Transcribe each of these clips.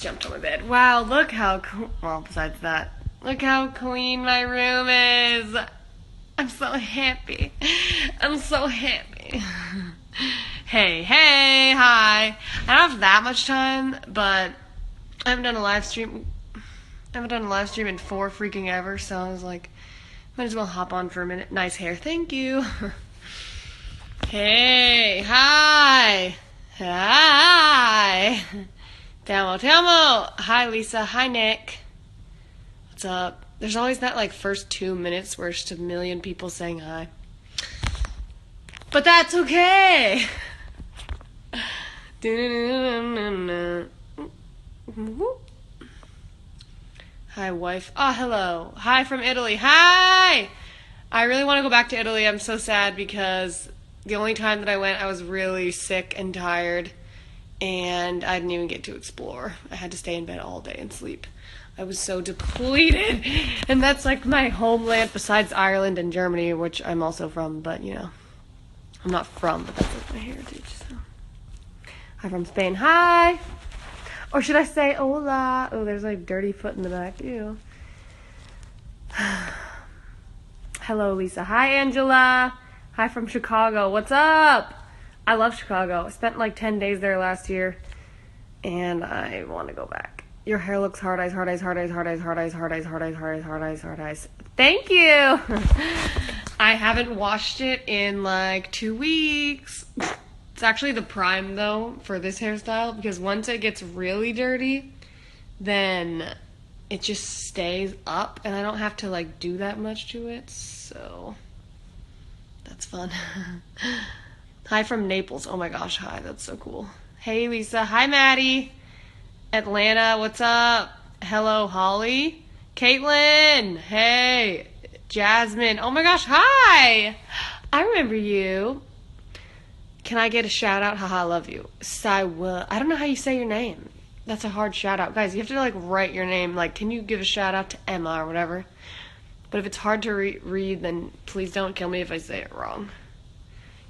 just jumped on my bed. Wow, look how well, besides that, look how clean my room is. I'm so happy. I'm so happy. Hey, hi. I don't have that much time, but I haven't done a live stream. in 4 freaking ever, so I was like, might as well hop on for a minute. Nice hair, thank you. Hey, hi. Tamo. Hi, Lisa. Hi, Nick. What's up? There's always that like first 2 minutes where it's just a million people saying hi. But that's okay. Hi, wife. Oh, hello. Hi from Italy. Hi! I really want to go back to Italy. I'm so sad because the only time that I went, I was really sick and tired, and I didn't even get to explore. I had to stay in bed all day and sleep. I was so depleted. And that's like my homeland besides Ireland and Germany, which I'm also from, but you know. I'm not from, but that's like my heritage, so. I'm from Spain. Hi! Or should I say hola? Oh, there's like dirty foot in the back. Ew. Hello, Lisa. Hi, Angela. Hi from Chicago. What's up? I love Chicago. I spent like 10 days there last year, and I want to go back. Your hair looks hard eyes. Thank you. I haven't washed it in like 2 weeks. It's actually the prime though for this hairstyle because once it gets really dirty, then it just stays up and I don't have to like do that much to it, so that's fun. Hi from Naples. Oh my gosh, hi, that's so cool. Hey Lisa. Hi Maddie. Atlanta, what's up? Hello Holly. Caitlin. Hey. Jasmine. Oh my gosh, hi. I remember you. Can I get a shout out? Haha, I love you. Saiwa. I don't know how you say your name. That's a hard shout out. Guys, you have to like write your name. Like, can you give a shout out to Emma or whatever? But if it's hard to read, then please don't kill me if I say it wrong.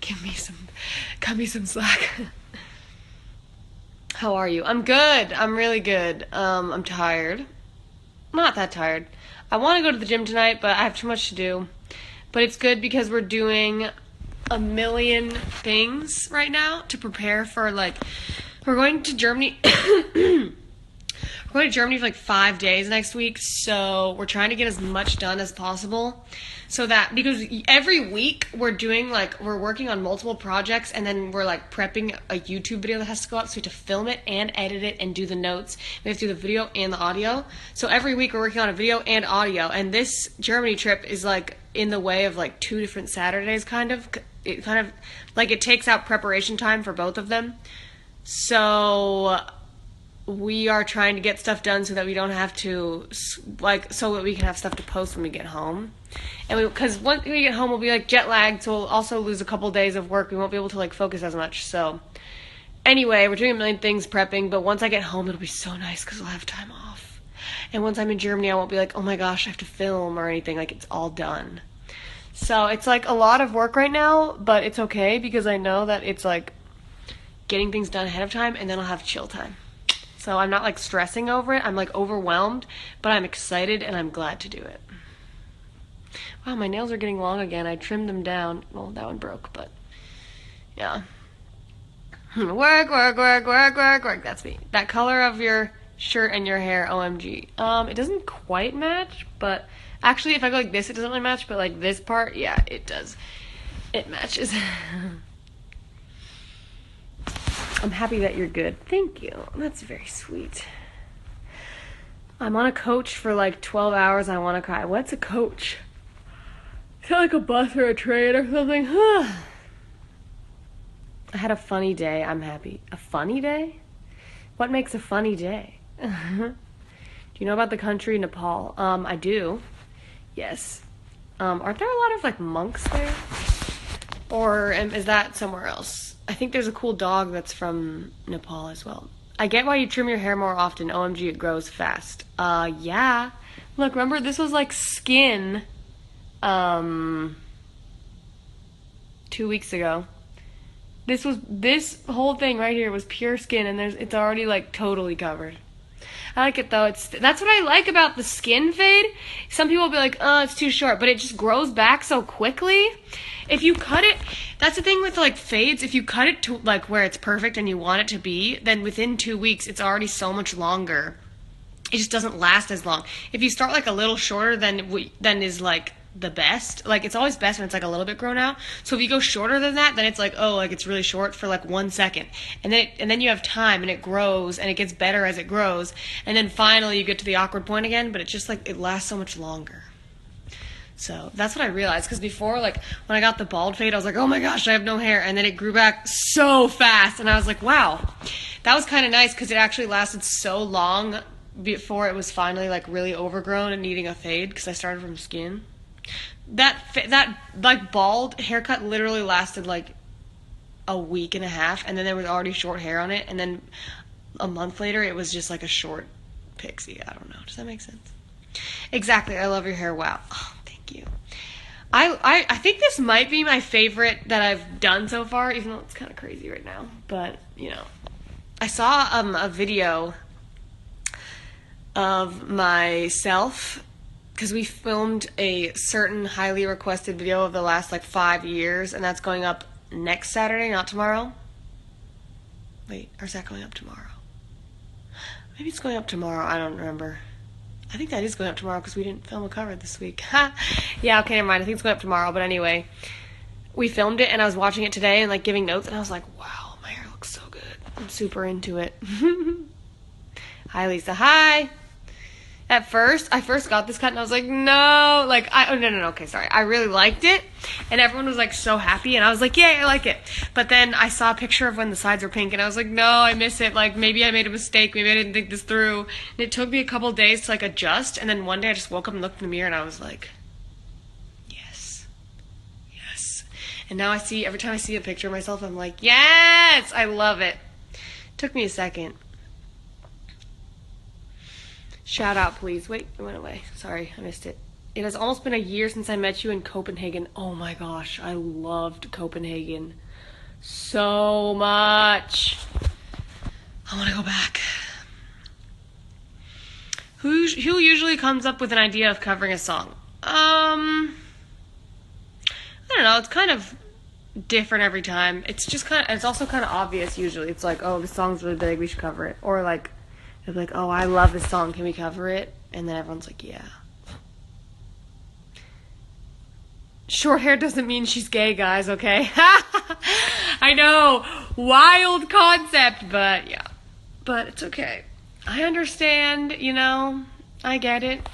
Cut me some slack. How are you? I'm good. I'm really good. I'm tired. Not that tired. I want to go to the gym tonight, but I have too much to do. But it's good because we're doing a million things right now to prepare for, like, we're going to Germany. We're going to Germany for like 5 days next week, so we're trying to get as much done as possible. So that, because every week we're working on multiple projects, and then we're like prepping a YouTube video that has to go up, so we have to film it and edit it and do the notes. We have to do the video and the audio. So every week we're working on a video and audio, and this Germany trip is like in the way of like 2 different Saturdays kind of. It kind of, like, it takes out preparation time for both of them. So we are trying to get stuff done so that we don't have to, like, so that we can have stuff to post when we get home. And because once we get home, we'll be, like, jet lagged, so we'll also lose a couple days of work. We won't be able to, like, focus as much. So anyway, we're doing a million things prepping, but once I get home, it'll be so nice because I'll have time off. And once I'm in Germany, I won't be like, oh my gosh, I have to film or anything. Like, it's all done. So it's like a lot of work right now, but it's okay because I know that it's like getting things done ahead of time, and then I'll have chill time. So I'm not like stressing over it. I'm like overwhelmed, but I'm excited and I'm glad to do it. Wow, my nails are getting long again. I trimmed them down. Well, that one broke, but yeah. Work. That's me. That color of your shirt and your hair, OMG. It doesn't quite match, but actually, if I go like this, it doesn't really match, but like this part, yeah, it does. It matches. I'm happy that you're good. Thank you. That's very sweet. I'm on a coach for like 12 hours. I want to cry. What's a coach? Is that like a bus or a train or something? I had a funny day. I'm happy. A funny day? What makes a funny day? Do you know about the country Nepal? I do. Yes. Aren't there a lot of like monks there? Or is that somewhere else? I think there's a cool dog that's from Nepal as well. I get why you trim your hair more often. OMG, it grows fast. Yeah. Look, remember this was like skin 2 weeks ago. This whole thing right here was pure skin, and it's already like totally covered. I like it though. That's what I like about the skin fade. Some people will be like, oh, it's too short, but it just grows back so quickly. If you cut it, that's the thing with like fades, if you cut it to like where it's perfect and you want it to be, then within 2 weeks it's already so much longer. It just doesn't last as long. If you start like a little shorter than is like the best, like it's always best when it's like a little bit grown out. So if you go shorter than that, then it's like, oh, like it's really short for like 1 second, and then you have time and it grows and it gets better as it grows, and then finally you get to the awkward point again. But it's just like it lasts so much longer. So that's what I realized, because before, like when I got the bald fade, I was like, oh my gosh, I have no hair, and then it grew back so fast, and I was like, wow, that was kind of nice, because it actually lasted so long before it was finally like really overgrown and needing a fade, because I started from skin. That like bald haircut literally lasted like a week and a half, and then there was already short hair on it, and then a month later it was just like a short pixie. I don't know. Does that make sense? Exactly. I love your hair. Wow. Oh, thank you. I think this might be my favorite that I've done so far, even though it's kind of crazy right now. But, you know, I saw a video of myself, because we filmed a certain highly requested video of the last like 5 years, and that's going up next Saturday, not tomorrow. Wait, or is that going up tomorrow? Maybe it's going up tomorrow. I don't remember. I think that is going up tomorrow, because we didn't film a cover this week. Yeah, okay, never mind. I think it's going up tomorrow. But anyway, we filmed it, and I was watching it today and like giving notes, and I was like, wow, my hair looks so good. I'm super into it. Hi, Lisa. Hi. At first, I got this cut and I was like, no, like, no, okay, sorry. I really liked it, and everyone was like so happy, and I was like, yay, I like it. But then I saw a picture of when the sides were pink, and I was like, no, I miss it. Like, maybe I made a mistake. Maybe I didn't think this through. And it took me a couple days to like adjust, and then one day I just woke up and looked in the mirror, and I was like, yes. And now every time I see a picture of myself, I'm like, yes, I love it. Took me a second. Shout out, please. Wait, it went away. Sorry, I missed it. It has almost been a year since I met you in Copenhagen. Oh my gosh, I loved Copenhagen so much. I want to go back. Who usually comes up with an idea of covering a song? I don't know. It's kind of different every time. It's also kind of obvious usually. It's like, oh, this song's really big, we should cover it. Or like, they're like, oh, I love this song, can we cover it? And then everyone's like, yeah. Short hair doesn't mean she's gay, guys, okay? I know, wild concept, but yeah. But it's okay. I understand, you know, I get it.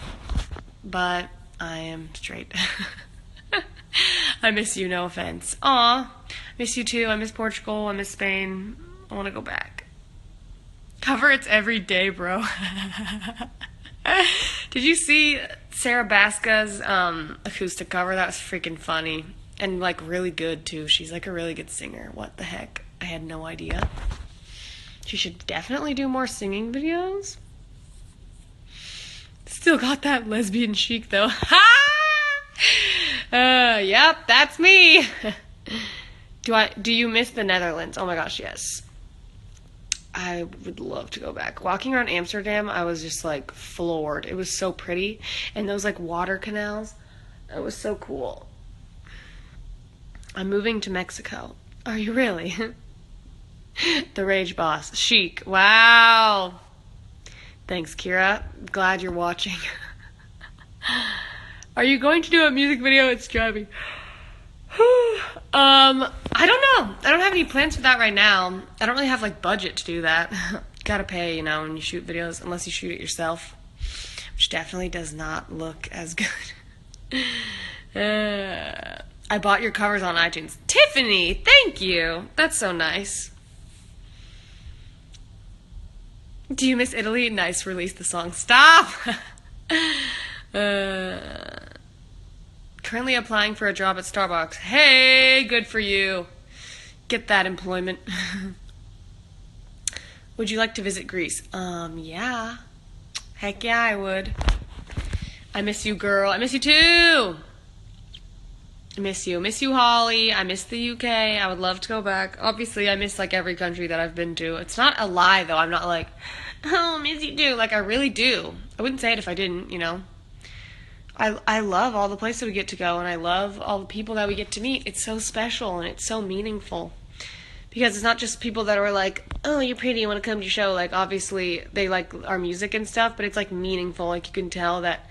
But I am straight. I miss you, no offense. Aw, miss you too. I miss Portugal, I miss Spain. I want to go back. Cover it's every day, bro. Did you see Sarah Baska's acoustic cover? That was freaking funny. And like really good too. She's like a really good singer. What the heck? I had no idea. She should definitely do more singing videos. Still got that lesbian chic though. Yep, that's me. Do you miss the Netherlands? Oh my gosh, yes. I would love to go back. Walking around Amsterdam, I was just like floored. It was so pretty. And those like water canals, it was so cool. I'm moving to Mexico. Are you really? The Rage Boss. Chic. Wow. Thanks, Kira. Glad you're watching. Are you going to do a music video? It's driving. I don't know. I don't have any plans for that right now. I don't really have like budget to do that. Gotta pay, you know, when you shoot videos, unless you shoot it yourself, which definitely does not look as good. I bought your covers on iTunes. Tiffany, thank you. That's so nice. Do you miss Italy? Nice, release the song. Stop! Currently applying for a job at Starbucks. Hey, good for you. Get that employment. Would you like to visit Greece? Yeah. Heck yeah, I would. I miss you, girl. I miss you too. I miss you. Miss you, Holly. I miss the UK. I would love to go back. Obviously, I miss like every country that I've been to. It's not a lie though. I'm not like, Oh, miss you too. Like, I really do. I wouldn't say it if I didn't, you know. I love all the places we get to go, and I love all the people that we get to meet. It's so special, and it's so meaningful. Because it's not just people that are like, oh, you're pretty, you want to come to your show. Like, obviously, they like our music and stuff, but it's, like, meaningful. Like, you can tell that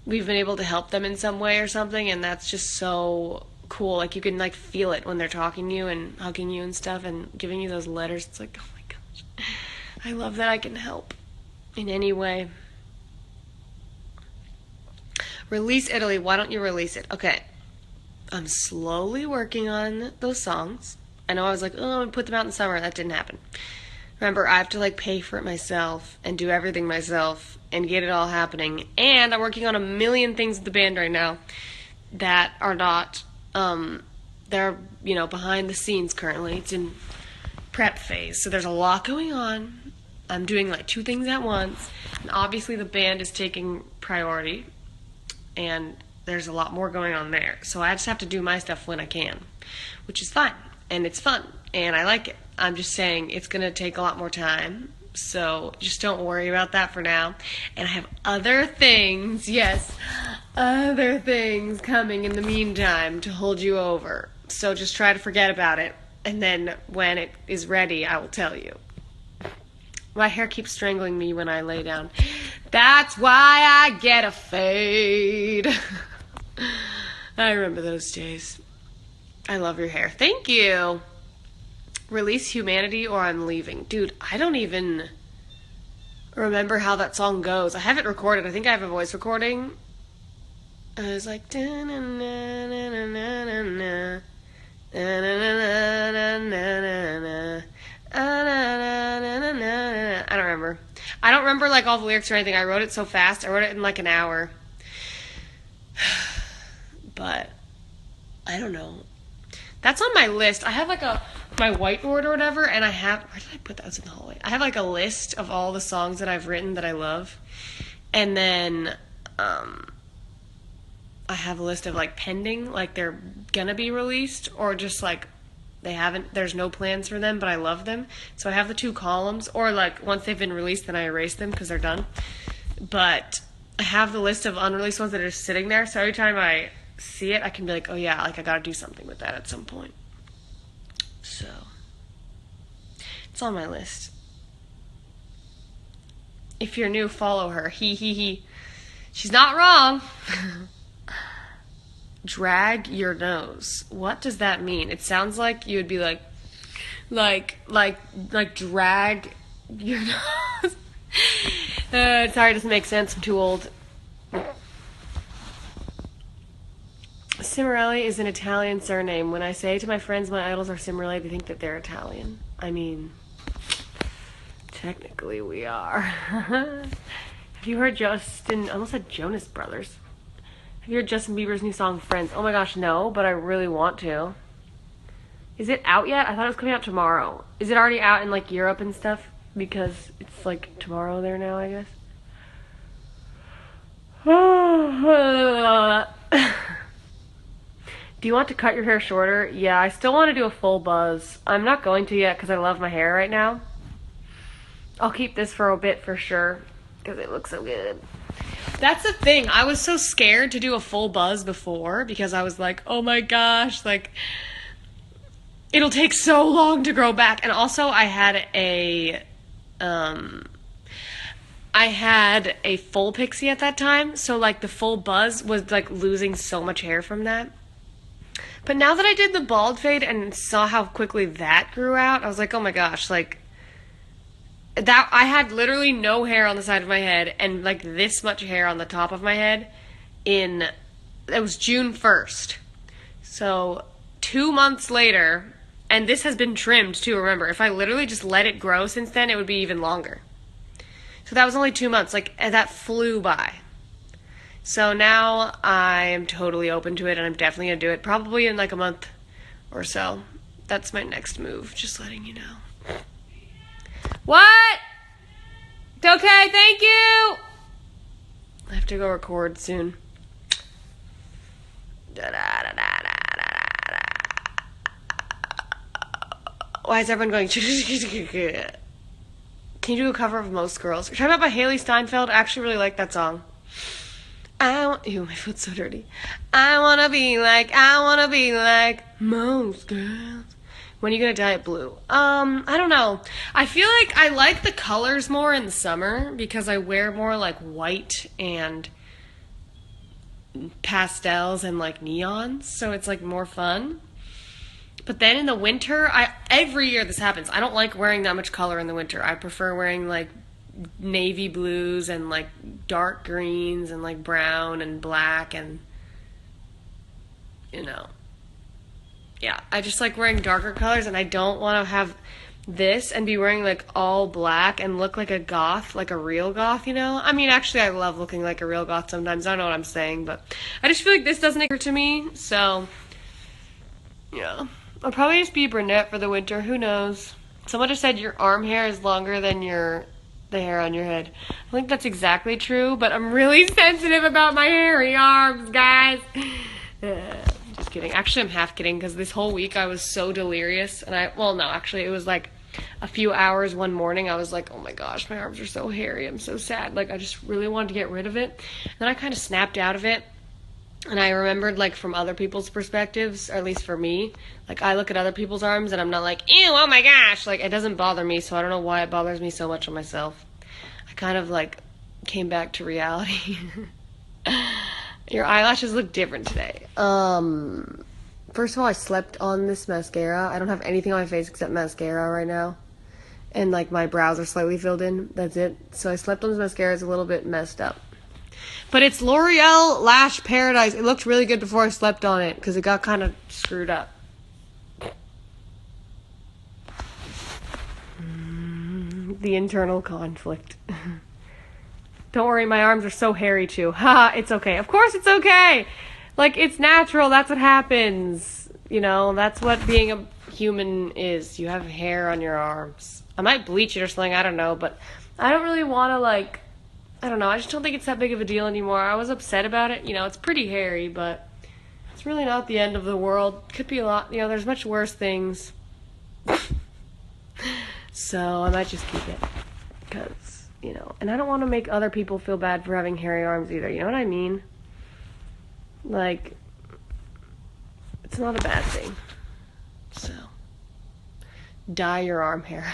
we've been able to help them in some way or something, and that's just so cool. Like, you can, like, feel it when they're talking to you and hugging you and stuff and giving you those letters. It's like, oh, my gosh. I love that I can help in any way. Release Italy. Why don't you release it? Okay. I'm slowly working on those songs. I know I was like, oh, I'm going to put them out in the summer. That didn't happen. Remember, I have to, like, pay for it myself and do everything myself and get it all happening. And I'm working on a million things with the band right now that are not, they're, you know, behind the scenes currently. It's in prep phase. So there's a lot going on. I'm doing, like, 2 things at once. And obviously the band is taking priority. And there's a lot more going on there. So I just have to do my stuff when I can, which is fine. And it's fun. And I like it. I'm just saying it's going to take a lot more time. So just don't worry about that for now. And I have other things, yes, other things coming in the meantime to hold you over. So just try to forget about it. And then when it is ready, I will tell you. My hair keeps strangling me when I lay down. That's why I get a fade. I remember those days. I love your hair. Thank you. Release Humanity or I'm leaving. Dude, I don't even remember how that song goes. I have it recorded. I think I have a voice recording. I was like, da-na-na-na-na-na-na. I don't remember. I don't remember like all the lyrics or anything. I wrote it so fast. I wrote it in like an hour. But I don't know. That's on my list. I have like my whiteboard or whatever, and I have, where did I put that? It's in the hallway. I have like a list of all the songs that I've written that I love. And then I have a list of like pending, like they're gonna be released, or just like they haven't, there's no plans for them, but I love them. So I have the 2 columns, or like once they've been released, then I erase them because they're done. But I have the list of unreleased ones that are just sitting there, so every time I see it, I can be like, oh yeah, like I gotta do something with that at some point. So it's on my list. If you're new, follow her. He. She's not wrong. Drag your nose. What does that mean? It sounds like you would be like drag your nose. Sorry, it doesn't make sense. I'm too old. Cimorelli is an Italian surname. When I say to my friends my idols are Cimorelli, they think that they're Italian. I mean, technically we are. Have you heard Justin, I almost said Jonas Brothers. Have you heard Justin Bieber's new song, Friends? Oh my gosh, no, but I really want to. Is it out yet? I thought it was coming out tomorrow. Is it already out in like Europe and stuff? Because it's like tomorrow there now, I guess. Do you want to cut your hair shorter? Yeah, I still want to do a full buzz. I'm not going to yet because I love my hair right now. I'll keep this for a bit for sure because it looks so good. That's the thing. I was so scared to do a full buzz before because I was like, oh my gosh, like, it'll take so long to grow back. And also I had a full pixie at that time, so like the full buzz was like losing so much hair from that. But now that I did the bald fade and saw how quickly that grew out, I was like, oh my gosh, like, that I had literally no hair on the side of my head and like this much hair on the top of my head it was June 1st. So 2 months later, and this has been trimmed too, remember, if I literally just let it grow since then, it would be even longer. So that was only 2 months, like, and that flew by. So now I am totally open to it, and I'm definitely going to do it probably in like a month or so. That's my next move, just letting you know. What? Okay, thank you! I have to go record soon. Why is everyone going? Can you do a cover of Most Girls? You're talking about by Haley Steinfeld? I actually really like that song. Ew, my foot's so dirty. I wanna be like most girls. When are you gonna dye it blue? I don't know. I feel like I like the colors more in the summer because I wear more like white and pastels and like neons, so it's like more fun. But then in the winter, every year this happens. I don't like wearing that much color in the winter. I prefer wearing like navy blues and like dark greens and like brown and black and, you know. Yeah, I just like wearing darker colors, and I don't want to have this and be wearing like all black and look like a goth, like a real goth, you know? I mean, actually, I love looking like a real goth sometimes. I don't know what I'm saying, but I just feel like this doesn't occur to me, so yeah. I'll probably just be brunette for the winter. Who knows? Someone just said your arm hair is longer than the hair on your head. I think that's exactly true, but I'm really sensitive about my hairy arms, guys. Just kidding. Actually, I'm half kidding because this whole week I was so delirious, and actually it was like a few hours one morning. I was like, oh my gosh, my arms are so hairy. I'm so sad. Like, I just really wanted to get rid of it. And then I kind of snapped out of it, and I remembered, like, from other people's perspectives, or at least for me, like, I look at other people's arms and I'm not like, ew, oh my gosh. Like, it doesn't bother me, so I don't know why it bothers me so much on myself. I kind of, like, came back to reality. Your eyelashes look different today. First of all, I slept on this mascara. I don't have anything on my face except mascara right now. And, like, my brows are slightly filled in. That's it. So I slept on this mascara. It's a little bit messed up. But it's L'Oreal Lash Paradise. It looked really good before I slept on it because it got kind of screwed up. The internal conflict. Don't worry, my arms are so hairy too. Ha, it's okay. Of course it's okay. Like, it's natural. That's what happens. You know, that's what being a human is. You have hair on your arms. I might bleach it or something. I don't know. But I don't really want to, like, I don't know. I just don't think it's that big of a deal anymore. I was upset about it. You know, it's pretty hairy, but it's really not the end of the world. Could be a lot. You know, there's much worse things. So I might just keep it. Because, you know, and I don't want to make other people feel bad for having hairy arms either. You know what I mean? Like, it's not a bad thing. So, dye your arm hair.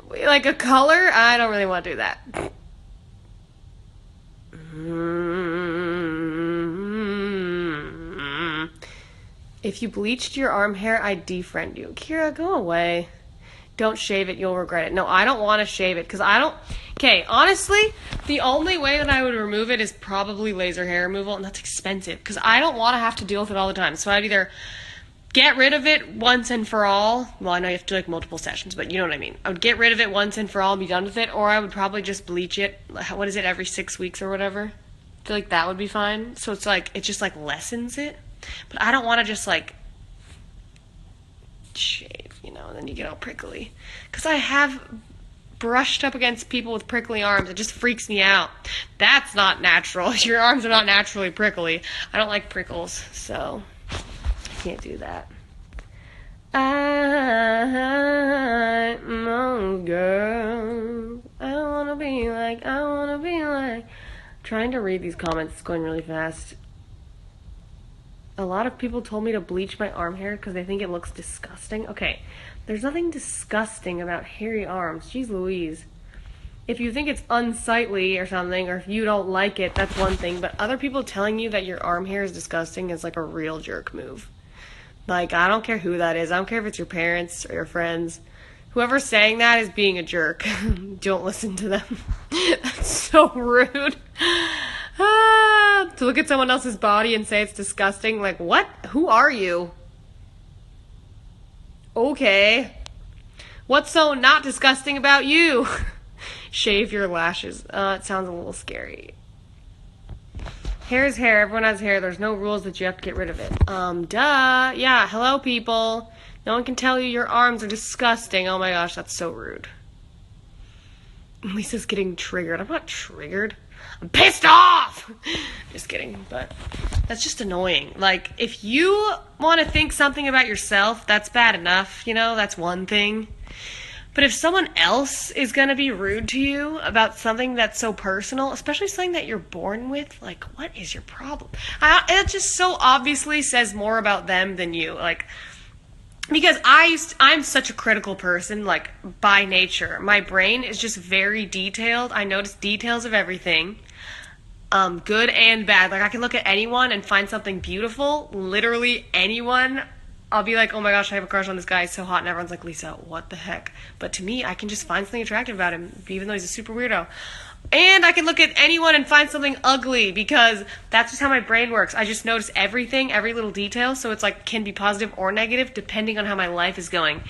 Like a color? I don't really want to do that. If you bleached your arm hair, I'd defriend you. Kira, go away. Don't shave it, you'll regret it. No, I don't want to shave it, because I don't... Okay, honestly, the only way that I would remove it is probably laser hair removal, and that's expensive, because I don't want to have to deal with it all the time. So I'd either get rid of it once and for all. Well, I know you have to do, like, multiple sessions, but you know what I mean. I would get rid of it once and for all and be done with it, or I would probably just bleach it, what is it, every 6 weeks or whatever. I feel like that would be fine. So it's like, it just, like, lessens it. But I don't want to just, like, shave, you know, and then you get all prickly. Because I have brushed up against people with prickly arms. It just freaks me out. That's not natural. Your arms are not naturally prickly. I don't like prickles, so I can't do that. I'm a girl. I wanna be like. Trying to read these comments, it's going really fast. A lot of people told me to bleach my arm hair because they think it looks disgusting. Okay, there's nothing disgusting about hairy arms. Jeez Louise. If you think it's unsightly or something, or if you don't like it, that's one thing. But other people telling you that your arm hair is disgusting is like a real jerk move. Like, I don't care who that is. I don't care if it's your parents or your friends. Whoever's saying that is being a jerk. Don't listen to them. That's so rude. To look at someone else's body and say it's disgusting. Like, what? Who are you? Okay. What's so not disgusting about you? Shave your lashes. It sounds a little scary. Hair is hair. Everyone has hair. There's no rules that you have to get rid of it. Duh. Yeah, hello, people. No one can tell you your arms are disgusting. Oh my gosh, that's so rude. Lisa's getting triggered. I'm not triggered. I'm pissed off! Just kidding, but that's just annoying. Like, if you want to think something about yourself, that's bad enough, you know, that's one thing. But if someone else is going to be rude to you about something that's so personal, especially something that you're born with, like, what is your problem? It just so obviously says more about them than you. Like, because I'm such a critical person, like, by nature. My brain is just very detailed. I notice details of everything, good and bad. Like, I can look at anyone and find something beautiful, literally anyone. I'll be like, oh my gosh, I have a crush on this guy, he's so hot, and everyone's like, Lisa, what the heck? But to me, I can just find something attractive about him, even though he's a super weirdo. And I can look at anyone and find something ugly, because that's just how my brain works. I just notice everything, every little detail, so it's like, can be positive or negative, depending on how my life is going.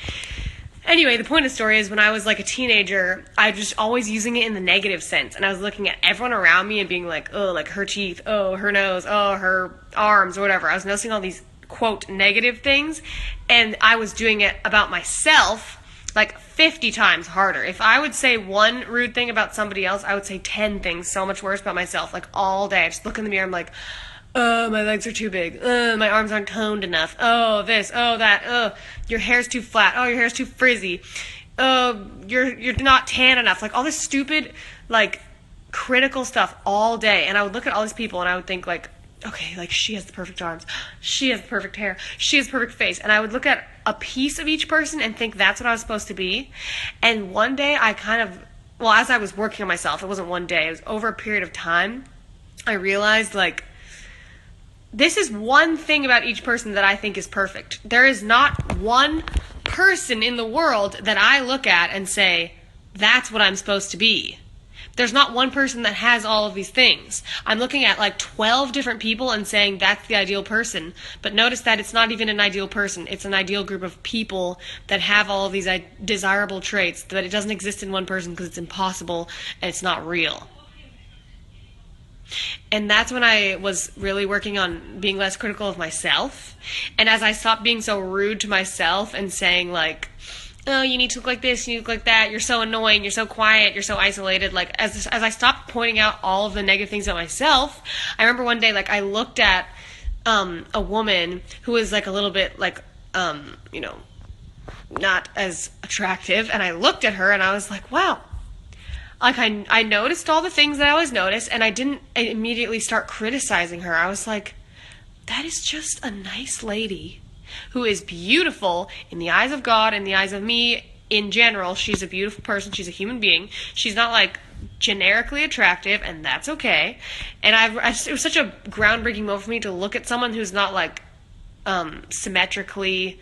Anyway, the point of the story is when I was like a teenager, I was just always using it in the negative sense. And I was looking at everyone around me and being like, oh, like her teeth, oh, her nose, oh, her arms, or whatever. I was noticing all these quote negative things, and I was doing it about myself like 50 times harder. If I would say one rude thing about somebody else, I would say 10 things so much worse about myself, like all day. I just look in the mirror, I'm like, oh, my legs are too big, my arms aren't toned enough, oh, this, oh, that, oh, your hair's too flat, oh, your hair's too frizzy, oh, you're not tan enough, like all this stupid, like, critical stuff all day. And I would look at all these people and I would think, like, okay, like, she has the perfect arms, she has the perfect hair, she has the perfect face. And I would look at a piece of each person and think that's what I was supposed to be. And one day I kind of, well, as I was working on myself, it wasn't one day, it was over a period of time, I realized, like, this is one thing about each person that I think is perfect. There is not one person in the world that I look at and say, that's what I'm supposed to be. There's not one person that has all of these things. I'm looking at like 12 different people and saying that's the ideal person. But notice that it's not even an ideal person. It's an ideal group of people that have all of these desirable traits, that it doesn't exist in one person because it's impossible and it's not real. And that's when I was really working on being less critical of myself. And as I stopped being so rude to myself and saying, like, oh, you need to look like this, you need to look like that, you're so annoying, you're so quiet, you're so isolated. Like, as I stopped pointing out all of the negative things about myself, I remember one day, like, I looked at a woman who was, like, a little bit, like, you know, not as attractive, and I looked at her, and I was like, wow. Like, I noticed all the things that I always noticed, and I didn't immediately start criticizing her. I was like, that is just a nice lady who is beautiful in the eyes of God, in the eyes of me in general. She's a beautiful person. She's a human being. She's not, like, generically attractive, and that's okay. And it was such a groundbreaking moment for me to look at someone who's not, like, symmetrically,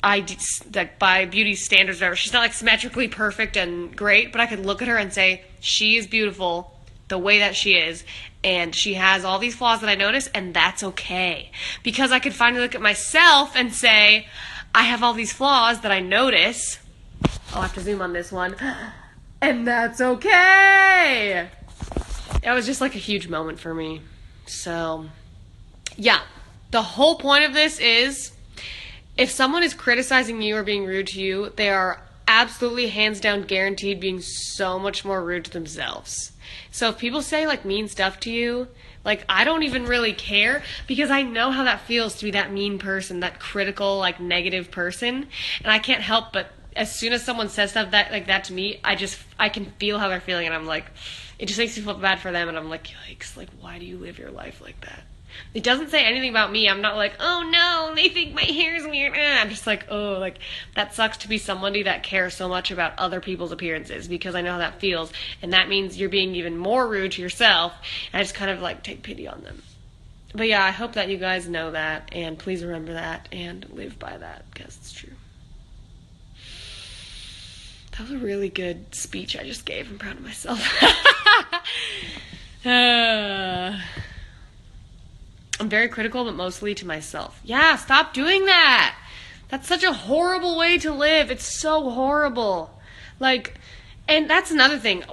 like, by beauty standards or whatever. She's not, like, symmetrically perfect and great, but I could look at her and say, she is beautiful the way that she is, and she has all these flaws that I notice, and that's okay. Because I could finally look at myself and say, I have all these flaws that I notice. I'll have to zoom on this one. And that's okay! It was just like a huge moment for me. So, yeah. The whole point of this is, if someone is criticizing you or being rude to you, they are absolutely hands down guaranteed being so much more rude to themselves. So if people say, like, mean stuff to you, like, I don't even really care, because I know how that feels to be that mean person, that critical, like, negative person. And I can't help but, as soon as someone says stuff like that to me, I can feel how they're feeling, and I'm like, it just makes me feel bad for them, and I'm like, yikes, like, why do you live your life like that? It doesn't say anything about me. I'm not like, oh no, they think my hair's weird. I'm just like, oh, like, that sucks to be somebody that cares so much about other people's appearances, because I know how that feels, and that means you're being even more rude to yourself, and I just kind of, like, take pity on them. But yeah, I hope that you guys know that, and please remember that, and live by that, because it's true. That was a really good speech I just gave. I'm proud of myself. I'm very critical, but mostly to myself. Yeah, stop doing that. That's such a horrible way to live. It's so horrible. Like, and that's another thing.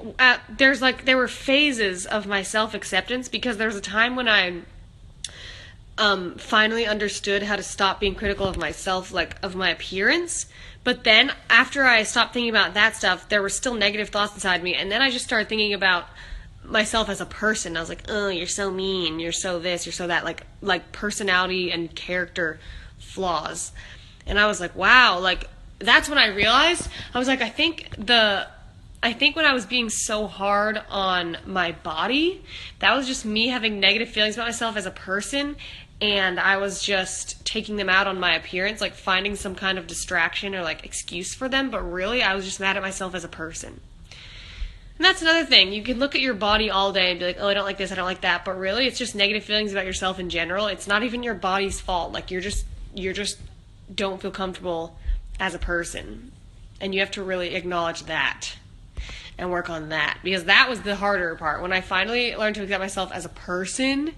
There were phases of my self-acceptance, because there was a time when I finally understood how to stop being critical of myself, like, of my appearance. But then, after I stopped thinking about that stuff, there were still negative thoughts inside me, and then I just started thinking about myself as a person. I was like, oh, you're so mean, you're so this, you're so that, like personality and character flaws. And I was like, wow, like, that's when I realized, I was like, I think when I was being so hard on my body, that was just me having negative feelings about myself as a person, and I was just taking them out on my appearance, like finding some kind of distraction or like excuse for them, but really I was just mad at myself as a person. And that's another thing. You can look at your body all day and be like, oh, I don't like this, I don't like that, but really it's just negative feelings about yourself in general. It's not even your body's fault. Like you're just don't feel comfortable as a person. And you have to really acknowledge that and work on that, because that was the harder part. When I finally learned to accept myself as a person,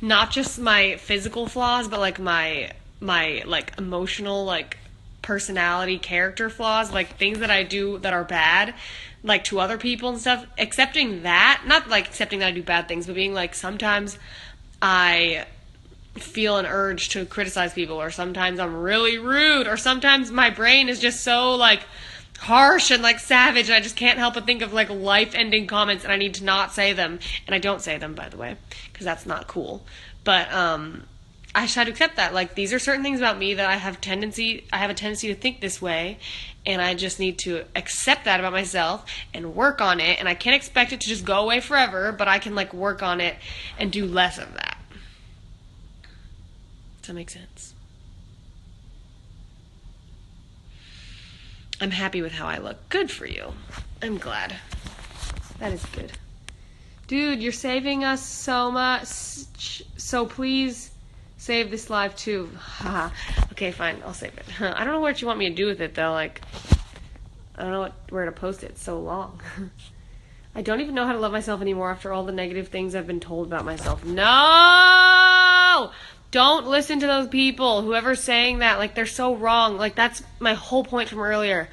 not just my physical flaws, but like my like emotional, like personality, character flaws, like things that I do that are bad, like to other people and stuff, accepting that, not like accepting that I do bad things, but being like, sometimes I feel an urge to criticize people, or sometimes I'm really rude, or sometimes my brain is just so like harsh and like savage, and I just can't help but think of like life-ending comments, and I need to not say them, and I don't say them, by the way, because that's not cool. But I just had to accept that, like, these are certain things about me that I have a tendency to think this way, and I just need to accept that about myself and work on it, and I can't expect it to just go away forever, but I can like work on it and do less of that. Does that make sense? I'm happy with how I look. Good for you. I'm glad. That is good. Dude, you're saving us so much. So please save this live too. Haha. Okay, fine. I'll save it. I don't know what you want me to do with it though. Like, I don't know where to post it. It's so long. I don't even know how to love myself anymore after all the negative things I've been told about myself. No! Don't listen to those people. Whoever's saying that, like, they're so wrong. Like, that's my whole point from earlier.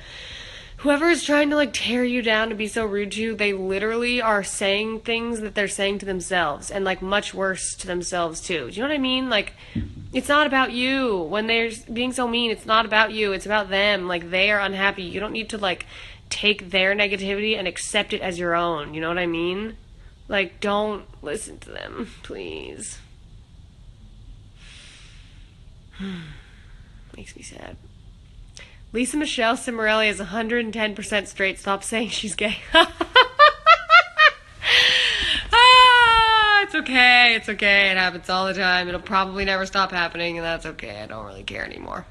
Whoever is trying to, like, tear you down to be so rude to you, they literally are saying things that they're saying to themselves, and, like, much worse to themselves, too. Do you know what I mean? Like, it's not about you. When they're being so mean, it's not about you. It's about them. Like, they are unhappy. You don't need to, like, take their negativity and accept it as your own. You know what I mean? Like, don't listen to them, please. Makes me sad. Lisa Michelle Cimorelli is 110% straight. Stop saying she's gay. It's okay. It's okay. It happens all the time. It'll probably never stop happening, and that's okay. I don't really care anymore.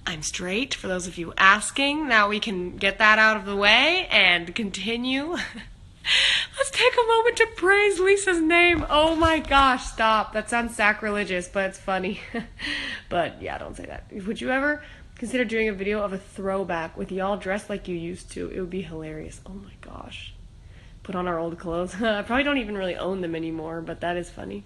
I'm straight, for those of you asking. Now we can get that out of the way and continue. Let's take a moment to praise Lisa's name. Oh my gosh, stop. That sounds sacrilegious, but it's funny. But yeah, don't say that. Would you ever consider doing a video of a throwback with y'all dressed like you used to? It would be hilarious. Oh my gosh. Put on our old clothes. I probably don't even really own them anymore, but that is funny.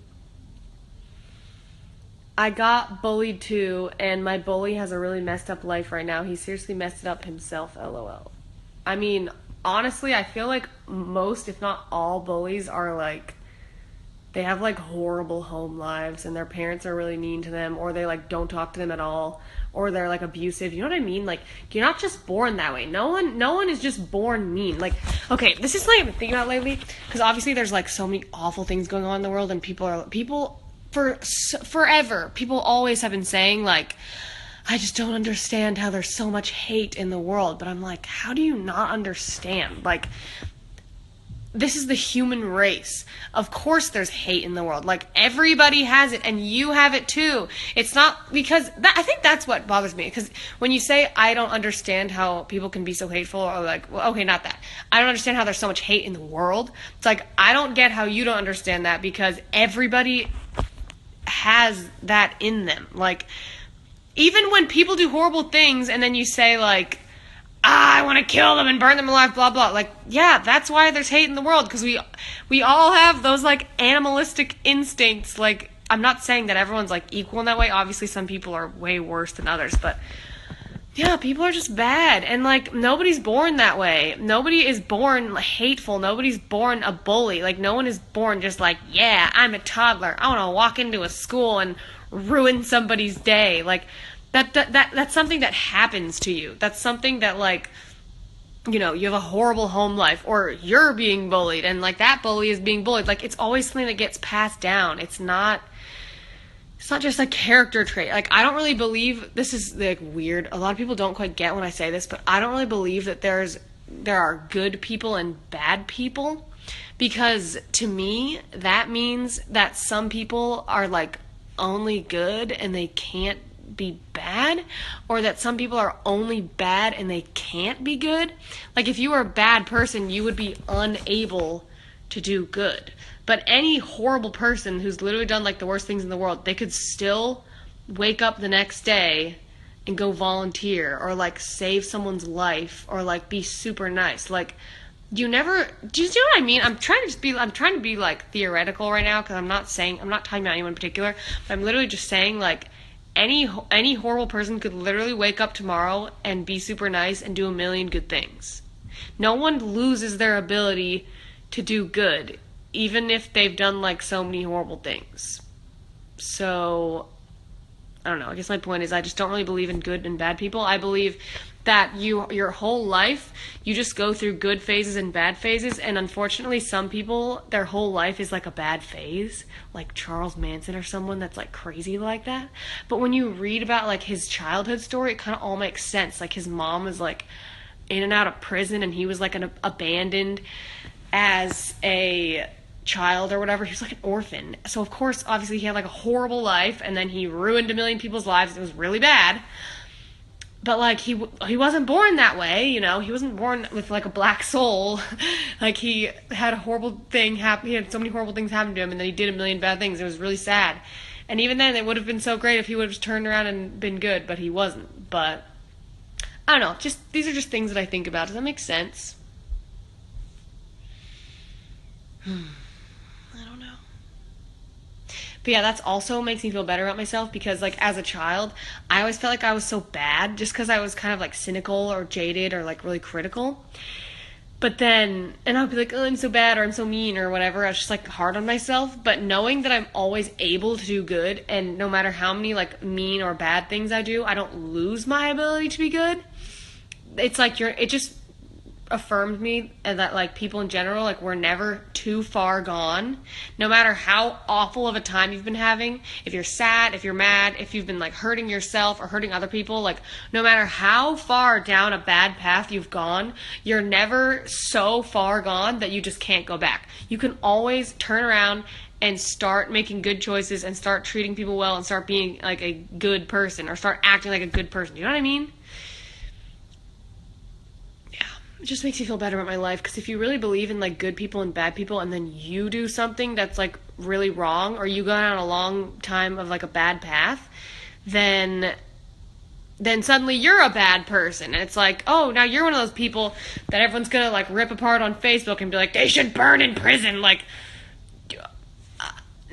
I got bullied too, and my bully has a really messed up life right now. He seriously messed it up himself, LOL. I mean, honestly, I feel like most, if not all, bullies are like, they have like horrible home lives, and their parents are really mean to them, or they like don't talk to them at all, or they're like abusive. You know what I mean? Like, you're not just born that way. No one is just born mean. Like, okay, this is something I've been thinking about lately, because obviously there's like so many awful things going on in the world, and people forever, people always have been saying like, I just don't understand how there's so much hate in the world. But I'm like, how do you not understand? Like, this is the human race. Of course there's hate in the world. Like, everybody has it, and you have it too. It's not because I think that's what bothers me, because when you say I don't understand how people can be so hateful, or like, well, okay, not that, I don't understand how there's so much hate in the world. It's like, I don't get how you don't understand that, because everybody has that in them. Like, even when people do horrible things and then you say like, I want to kill them and burn them alive, blah blah, like, yeah, that's why there's hate in the world, because we all have those like animalistic instincts. Like, I'm not saying that everyone's like equal in that way. Obviously some people are way worse than others, but yeah, people are just bad, and like, nobody's born that way. Nobody is born hateful. Nobody's born a bully. Like, no one is born just like, yeah, I'm a toddler, I want to walk into a school and ruin somebody's day. Like, that's something that happens to you. That's something that, like, you know, you have a horrible home life, or you're being bullied, and like, that bully is being bullied. Like, it's always something that gets passed down. It's not it's not just a character trait. Like, I don't really believe, this is like weird. A lot of people don't quite get when I say this, but I don't really believe that there are good people and bad people, because to me that means that some people are like only good and they can't be bad, or that some people are only bad and they can't be good. Like, if you were a bad person, you would be unable to do good. But any horrible person who's literally done like the worst things in the world, they could still wake up the next day and go volunteer, or like save someone's life, or like be super nice. Like, do you know what I mean? I'm trying to be like theoretical right now, because I'm not talking about anyone in particular, but I'm literally just saying like any horrible person could literally wake up tomorrow and be super nice and do a million good things. No one loses their ability to do good, even if they've done like so many horrible things. So, I don't know. I guess my point is, I just don't really believe in good and bad people. I believe that your whole life, you just go through good phases and bad phases, and unfortunately some people, their whole life is like a bad phase, like Charles Manson or someone that's like crazy like that. But when you read about like his childhood story, it kind of all makes sense. Like, his mom was like in and out of prison, and he was like abandoned as a child or whatever. He was like an orphan. So of course, obviously he had like a horrible life, and then he ruined a million people's lives. It was really bad. But like, he wasn't born that way, you know. He wasn't born with like a black soul. Like, he had a horrible thing happen. He had so many horrible things happen to him, and then he did a million bad things. It was really sad. And even then, it would have been so great if he would have just turned around and been good, but he wasn't. But I don't know. Just, these are just things that I think about. Does that make sense? I don't know. But yeah, that's also makes me feel better about myself, because like, as a child, I always felt like I was so bad just because I was kind of like cynical or jaded or like really critical. But then, and I'll be like, oh, I'm so bad, or I'm so mean, or whatever. I was just like hard on myself. But knowing that I'm always able to do good, and no matter how many like mean or bad things I do, I don't lose my ability to be good. It's like it just affirmed me, and that like people in general, like, we're never too far gone. No matter how awful of a time you've been having, if you're sad, if you're mad, if you've been like hurting yourself or hurting other people, like, no matter how far down a bad path you've gone, you're never so far gone that you just can't go back. You can always turn around and start making good choices, and start treating people well, and start being like a good person, or start acting like a good person. You know what I mean? It just makes me feel better about my life, because if you really believe in like good people and bad people, and then you do something that's like really wrong, or you go down a long time of like a bad path, then suddenly you're a bad person, and it's like, oh, now you're one of those people that everyone's gonna like rip apart on Facebook and be like, they should burn in prison. Like,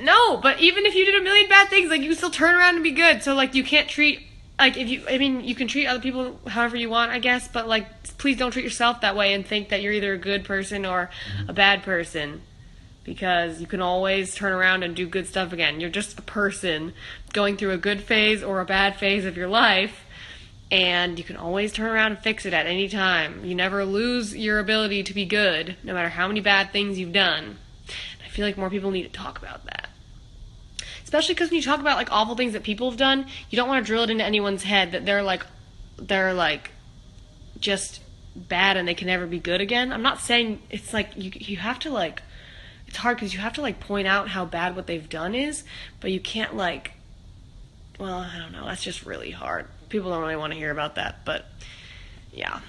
no, but even if you did a million bad things, like, you can still turn around and be good. So like, you can't treat, like, you can treat other people however you want, I guess, but like, please don't treat yourself that way and think that you're either a good person or a bad person, because you can always turn around and do good stuff again. You're just a person going through a good phase or a bad phase of your life, and you can always turn around and fix it at any time. You never lose your ability to be good, no matter how many bad things you've done. I feel like more people need to talk about that. Especially because when you talk about like awful things that people have done, you don't want to drill it into anyone's head that they're like just bad and they can never be good again. I'm not saying, it's like you have to like, it's hard because you have to like point out how bad what they've done is, but you can't like, well, I don't know, that's just really hard. People don't really want to hear about that, but yeah.